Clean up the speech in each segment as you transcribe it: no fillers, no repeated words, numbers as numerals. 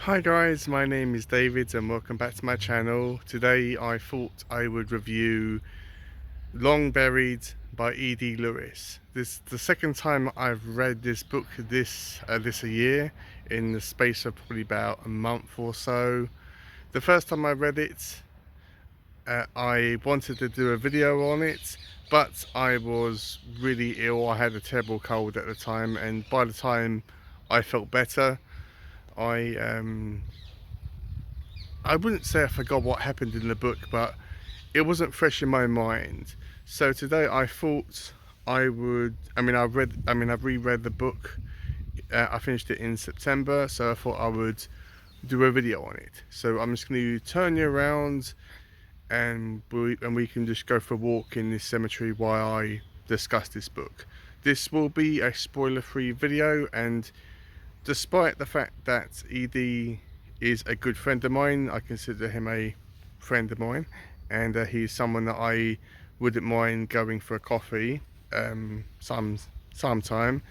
Hi guys, my name is David and welcome back to my channel. Today I thought I would review Long Buried by E.D.Lewis. This is the second time I've read this book this a year, in the space of probably about a month or so. The first time I read it, I wanted to do a video on it, but I was really ill. I had a terrible cold at the time, and by the time I felt better, I wouldn't say I forgot what happened in the book, but it wasn't fresh in my mind. So today I thought I would, I've reread the book. I finished it in September, so I thought I would do a video on it. So I'm just going to turn you around and we can just go for a walk in this cemetery while I discuss this book. This will be a spoiler-free video, and despite the fact that ED is a good friend of mine, I consider him a friend of mine, and he's someone that I wouldn't mind going for a coffee sometime.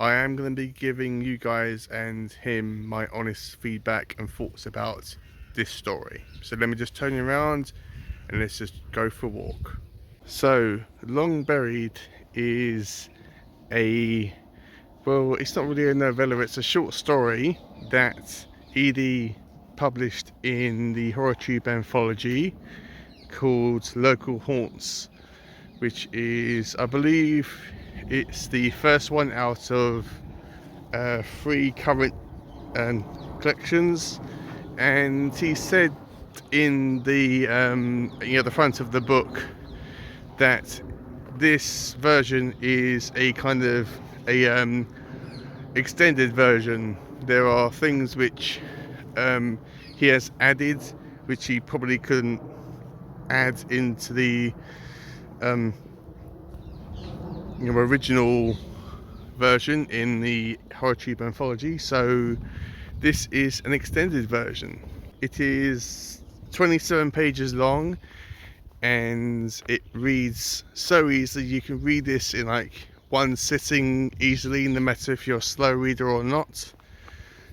I am going to be giving you guys and him my honest feedback and thoughts about this story. So let me just turn you around and let's just go for a walk. So Long Buried is well, it's not really a novella, it's a short story that E.D. published in the horrortube anthology called Local Haunts, which is, I believe, it's the first one out of 3 current collections. And he said in the the front of the book that this version is a kind of a extended version. There are things which he has added which he probably couldn't add into the original version in the horrortube anthology. So this is an extended version. It is 27 pages long and it reads so easily. You can read this in like one sitting easily, no matter if you're a slow reader or not.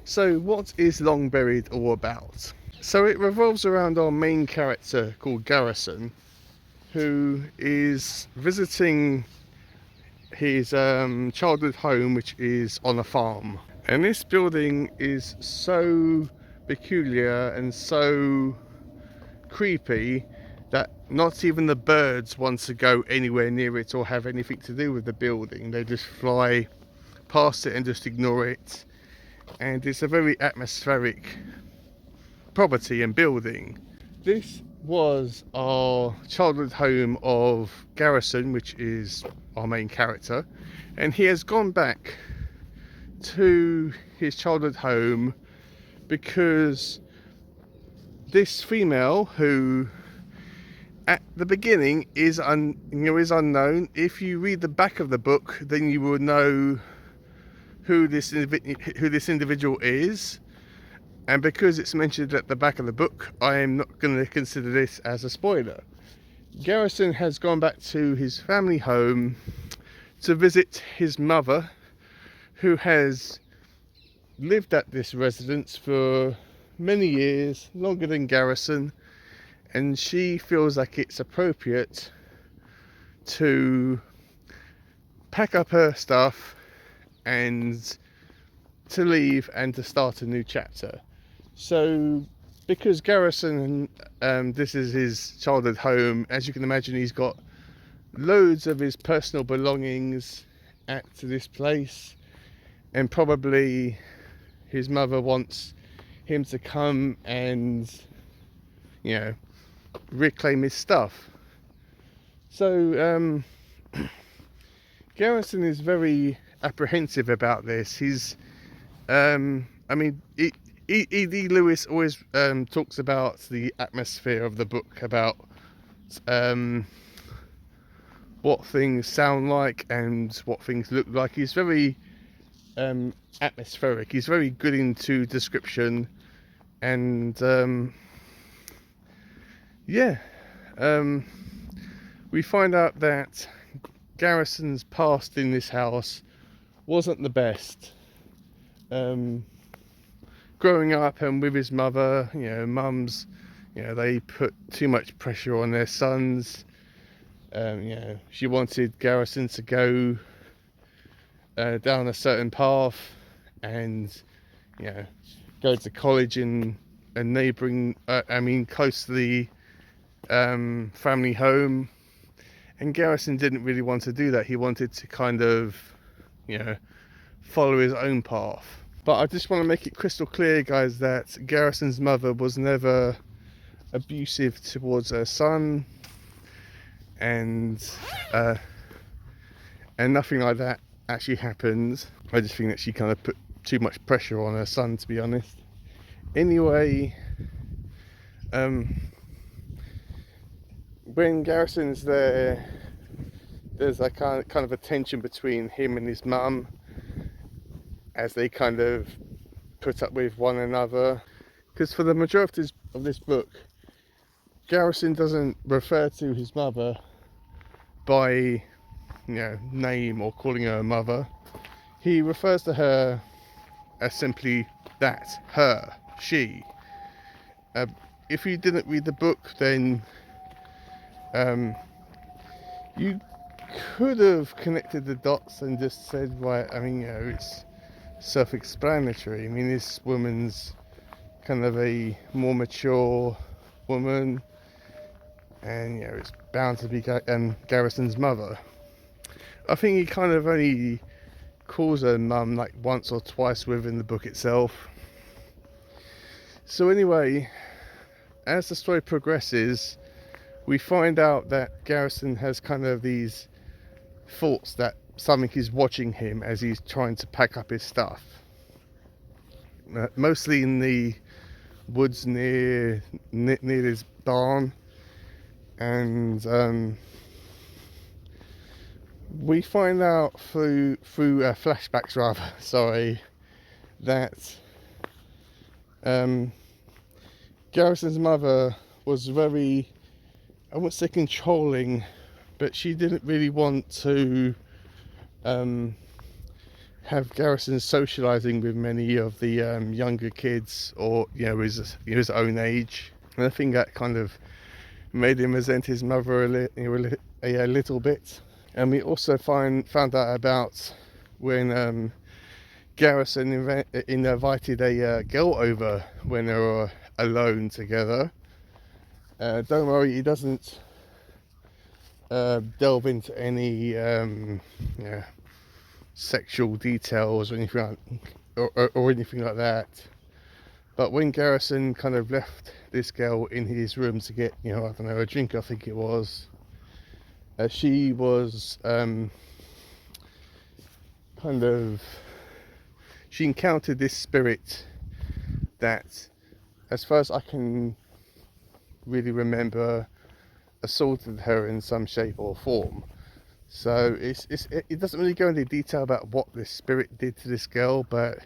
So what is Long Buried all about? So it revolves around our main character called Garrison, who is visiting his childhood home, which is on a farm. And this building is so peculiar and so creepy that not even the birds want to go anywhere near it or have anything to do with the building. They just fly past it and just ignore it. And it's a very atmospheric property and building. This was our childhood home of Garrison, which is our main character, and he has gone back to his childhood home because this female, who at the beginning is unknown. If you read the back of the book, then you will know who this individual is. And because it's mentioned at the back of the book, I am not going to consider this as a spoiler. Garrison has gone back to his family home to visit his mother, who has lived at this residence for many years, longer than Garrison, and she feels like it's appropriate to pack up her stuff and to leave and to start a new chapter. So because Garrison, this is his childhood home, as you can imagine, he's got loads of his personal belongings at this place, and probably his mother wants him to come and reclaim his stuff. So Garrison is very apprehensive about this. He's E.D.Lewis always talks about the atmosphere of the book, about what things sound like and what things look like. He's very atmospheric. He's very good into description, and we find out that Garrison's past in this house wasn't the best. growing up and with his mother, you know, mums, you know, they put too much pressure on their sons. You know, she wanted Garrison to go down a certain path and, you know, go to college in a neighbouring, close to the family home. And Garrison didn't really want to do that. He wanted to kind of, you know, follow his own path. But I just want to make it crystal clear, guys, that Garrison's mother was never abusive towards her son, and nothing like that actually happened. I just think that she kind of put too much pressure on her son, to be honest. Anyway, when Garrison's there, there's a kind of a tension between him and his mum as they kind of put up with one another. Because for the majority of this book, Garrison doesn't refer to his mother by, you know, name or calling her mother. He refers to her as simply that, her, she. If you didn't read the book, then you could have connected the dots and just said, right, I mean, you know, it's self-explanatory. I mean, this woman's kind of a more mature woman, and, you know, it's bound to be Garrison's mother. I think he kind of only calls her mum like once or twice within the book itself. So anyway, as the story progresses, we find out that Garrison has kind of these thoughts that something is watching him as he's trying to pack up his stuff. Mostly in the woods near this barn, and we find out through flashbacks, rather, sorry, that Garrison's mother was very, I wouldn't say controlling, but she didn't really want to have Garrison socialising with many of the younger kids, or, you know, his own age. And I think that kind of made him resent his mother a little bit. And we also found out about when Garrison invited a girl over when they were alone together. Don't worry, he doesn't delve into any sexual details or anything like that. But when Garrison kind of left this girl in his room to get, you know, I don't know, a drink, I think it was, she was she encountered this spirit that, as far as I can really remember, assaulted her in some shape or form. So it doesn't really go into detail about what this spirit did to this girl, but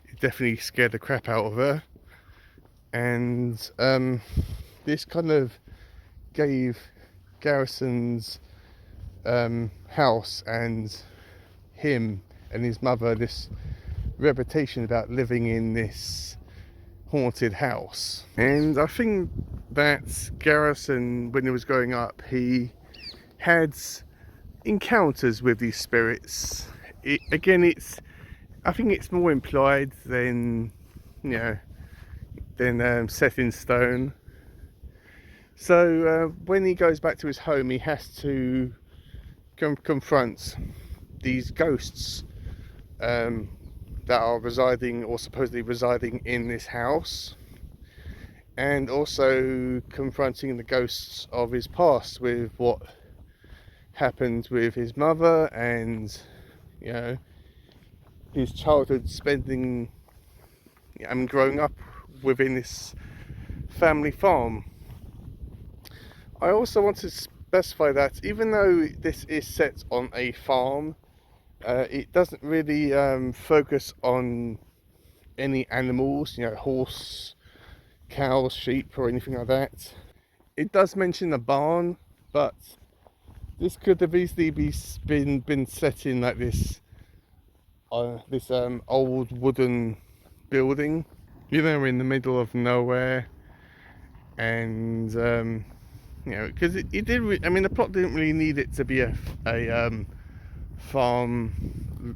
it definitely scared the crap out of her. And this kind of gave Garrison's house and him and his mother this reputation about living in this haunted house. And I think that Garrison, when he was growing up, he had encounters with these spirits. I think it's more implied than, you know, than set in stone. So when he goes back to his home, he has to confront these ghosts that are residing, or supposedly residing, in this house, and also confronting the ghosts of his past with what happened with his mother, and, you know, his childhood spending, growing up within this family farm. I also want to specify that even though this is set on a farm, it doesn't really focus on any animals, you know, horse, cows, sheep, or anything like that. It does mention a barn, but this could have easily been set in like this old wooden building. you know, in the middle of nowhere, and you know, because it did. I mean, the plot didn't really need it to be a farm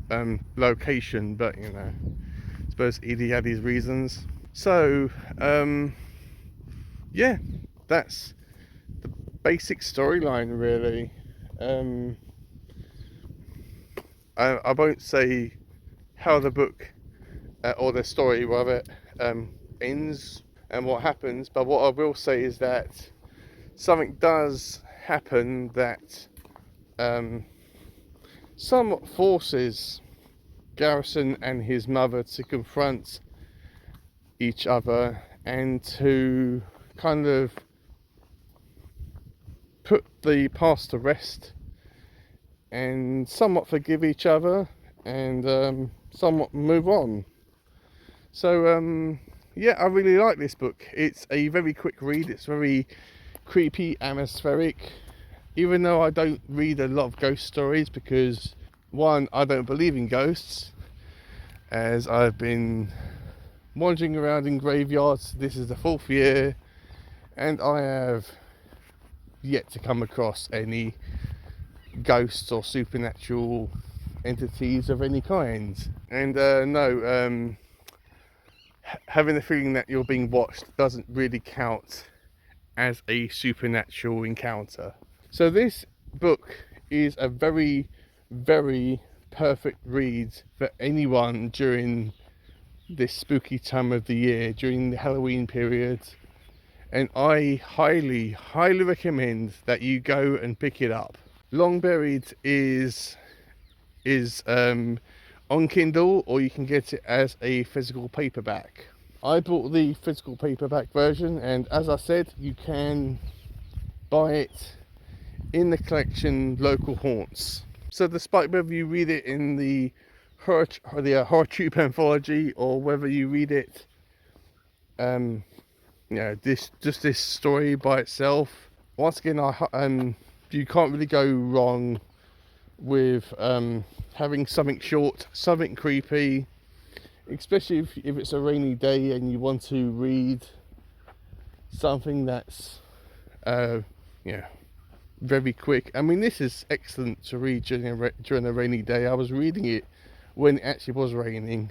location, but you know, I suppose Edie had his reasons. So yeah, that's the basic storyline, really. I won't say how the book or the story rather ends and what happens, but what I will say is that something does happen that somewhat forces Garrison and his mother to confront each other and to kind of put the past to rest and somewhat forgive each other and somewhat move on. So yeah, I really like this book. It's a very quick read. It's very creepy, atmospheric, even though I don't read a lot of ghost stories because, one, I don't believe in ghosts, as I've been wandering around in graveyards. This is the 4th year and I have yet to come across any ghosts or supernatural entities of any kind. And no, having the feeling that you're being watched doesn't really count as a supernatural encounter. So this book is a very, very perfect read for anyone during this spooky time of the year, during the Halloween period. And I highly, highly recommend that you go and pick it up. Long Buried is on Kindle, or you can get it as a physical paperback. I bought the physical paperback version, and as I said, you can buy it in the collection local haunts. So despite whether you read it in the horrortube anthology or whether you read it you know, this story by itself, once again, you can't really go wrong with having something short, something creepy, especially if it's a rainy day and you want to read something that's you know, very quick. I mean, this is excellent to read during a rainy day. I was reading it when it actually was raining,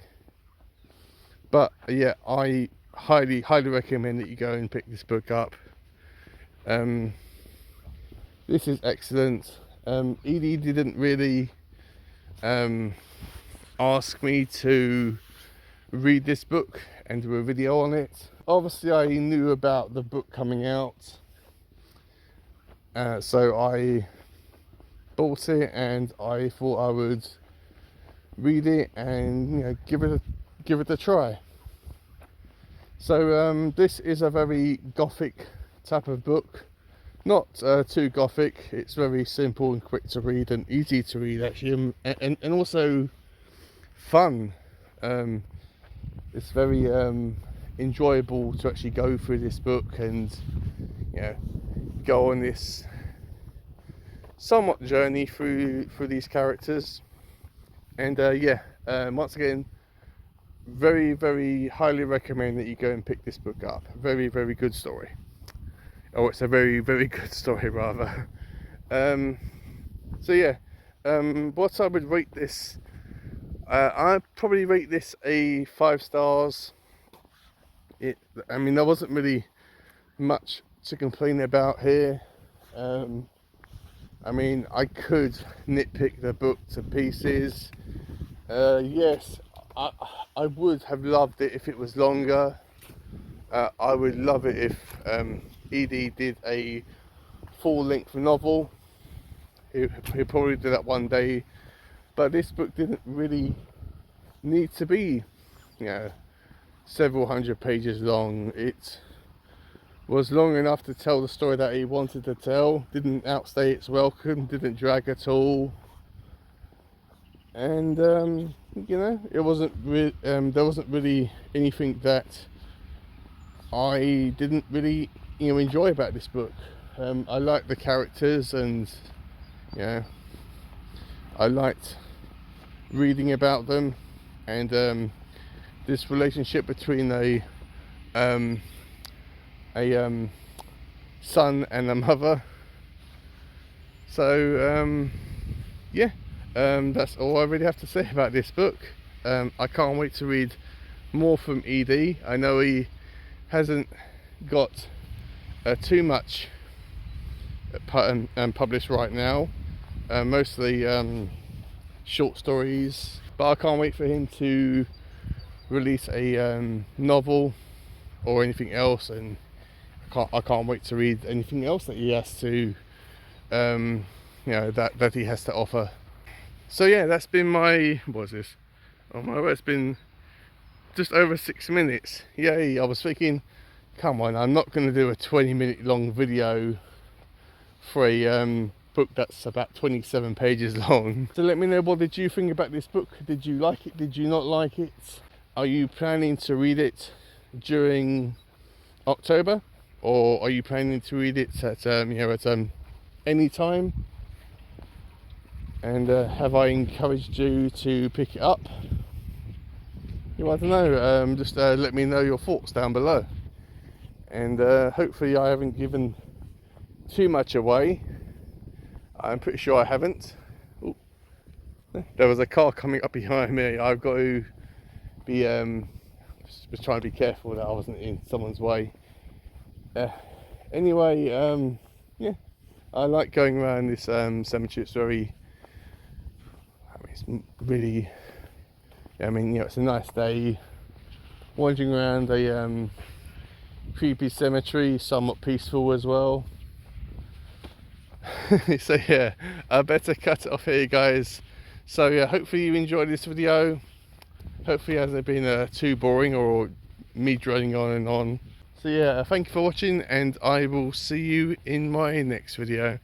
but yeah, I highly, highly recommend that you go and pick this book up. This is excellent. Edie didn't really ask me to read this book and do a video on it. Obviously, I knew about the book coming out, so I bought it and I thought I would read it and, you know, give it a try. So this is a very gothic type of book. Not too gothic. It's very simple and quick to read and easy to read, actually, and also fun. It's very enjoyable to actually go through this book and, you know, go on this somewhat journey through these characters. And yeah, once again, very, very highly recommend that you go and pick this book up. Very, very good story. Oh, it's a very, very good story, rather. So yeah, what I would rate this, I'd probably rate this a 5 stars. I mean, there wasn't really much to complain about here. I mean, I could nitpick the book to pieces. Yes, I would have loved it if it was longer. I would love it if E.D. did a full-length novel. He'll probably do that one day. But this book didn't really need to be, you know, several hundred pages long. It was long enough to tell the story that he wanted to tell. Didn't outstay its welcome. Didn't drag at all. And you know, it wasn't there wasn't really anything that I didn't really, you know, enjoy about this book. I liked the characters, and you know, I liked reading about them, and this relationship between a a son and a mother. So yeah, that's all I really have to say about this book. I can't wait to read more from E.D. I know he hasn't got too much published right now, mostly short stories, but I can't wait for him to release a novel or anything else, and I can't wait to read anything else that he has to that he has to offer. So yeah, that's been my, what is this? Oh my word, it's been just over 6 minutes. Yay, I was thinking, come on, I'm not going to do a 20-minute long video for a book that's about 27 pages long. So let me know, what did you think about this book? Did you like it? Did you not like it? Are you planning to read it during October, or are you planning to read it at any time? And have I encouraged you to pick it up? I don't know, just let me know your thoughts down below. And hopefully I haven't given too much away. I'm pretty sure I haven't. Ooh, there was a car coming up behind me. I've got to be just trying to be careful that I wasn't in someone's way. Anyway, yeah, I like going around this cemetery. It's very, it's really, it's a nice day wandering around a creepy cemetery, somewhat peaceful as well. So yeah, I better cut it off here, guys. So yeah, hopefully you enjoyed this video. Hopefully it hasn't been too boring or me droning on and on. So yeah, thank you for watching, and I will see you in my next video.